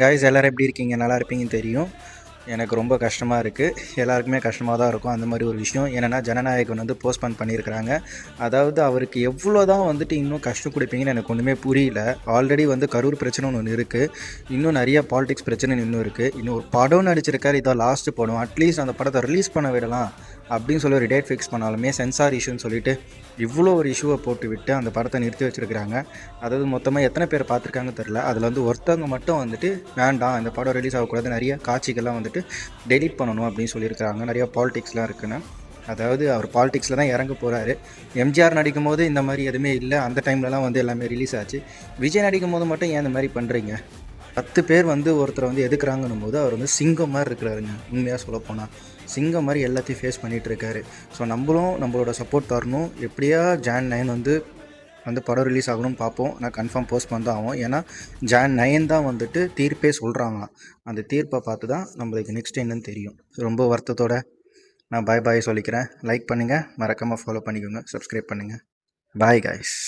Guys எல்லோரும் எப்படி இருக்கீங்க? நல்லா இருப்பீங்கன்னு தெரியும். எனக்கு ரொம்ப கஷ்டமாக இருக்குது. எல்லாருக்குமே கஷ்டமாக தான் இருக்கும் அந்த மாதிரி ஒரு விஷயம். ஏன்னா ஜனநாயகன் வந்து போஸ்ட்போன் பண்ணியிருக்கிறாங்க. அதாவது அவருக்கு எவ்வளோ தான் வந்துட்டு இன்னும் கஷ்டம் கொடுப்பீங்கன்னு எனக்கு ஒன்றுமே புரியல. ஆல்ரெடி வந்து கரூர் பிரச்சனைன்னு ஒன்று இருக்குது. இன்னும் நிறைய பாலிடிக்ஸ் பிரச்சனை இன்னும் இருக்குது. இன்னும் ஒரு படம் நடிச்சிருக்காரு, இதான் லாஸ்ட்டு படம். அட்லீஸ்ட் அந்த படத்தை ரிலீஸ் பண்ண விடலாம் அப்படின்னு சொல்லி ஒரு டேட் ஃபிக்ஸ் பண்ணாலுமே சென்சார் இஷ்யூன்னு சொல்லிட்டு இவ்வளோ ஒரு இஷ்யூவை போட்டு விட்டு அந்த படத்தை நிறுத்தி வச்சுருக்கிறாங்க. அதாவது மொத்தமாக எத்தனை பேர் பார்த்துருக்காங்கன்னு தெரில. அதில் வந்து ஒருத்தவங்க மட்டும் வந்துட்டு வேண்டாம், இந்த படம் ரிலீஸ் ஆகக்கூடாது, நிறைய காட்சிகள்லாம் வந்துட்டு டெலீட் பண்ணணும் அப்படின்னு சொல்லியிருக்கிறாங்க. நிறையா பாலிடிக்ஸ்லாம் இருக்குன்னு. அதாவது அவர் பாலிடிக்ஸில் தான் இறங்க போகிறாரு. எம்ஜிஆர் நடிக்கும் போது இந்த மாதிரி எதுவுமே இல்லை. அந்த டைம்லலாம் வந்து எல்லாமே ரிலீஸ் ஆச்சு. விஜய் நடிக்கும் போது மட்டும் ஏன் இந்த மாதிரி பண்ணுறீங்க? 10 பேர் வந்து ஒருத்தரை வந்து எதுக்குறாங்கன்னும் போது அவர் வந்து சிங்கம் மாதிரி இருக்கிறாருங்க. உண்மையாக சொல்லப்போனால் சிங்கம் மாதிரி எல்லாத்தையும் ஃபேஸ் பண்ணிகிட்டு இருக்காரு. ஸோ நம்மளோட சப்போர்ட் தரணும். எப்படியா Jan 9 வந்து படம் ரிலீஸ் ஆகணும்னு பார்ப்போம். நான் கன்ஃபார்ம் போஸ்ட் பண்ண தான் ஆகும். ஏன்னா Jan 9 தான் வந்துட்டு தீர்ப்பே சொல்கிறாங்களாம். அந்த தீர்ப்பை பார்த்து தான் நம்மளுக்கு நெக்ஸ்ட் என்னன்னு தெரியும். ரொம்ப வருத்தத்தோடு நான் பாய் சொல்லிக்கிறேன். லைக் பண்ணுங்கள், மறக்காமல் ஃபாலோ பண்ணிக்கோங்க, சப்ஸ்கிரைப் பண்ணுங்கள். Bye guys.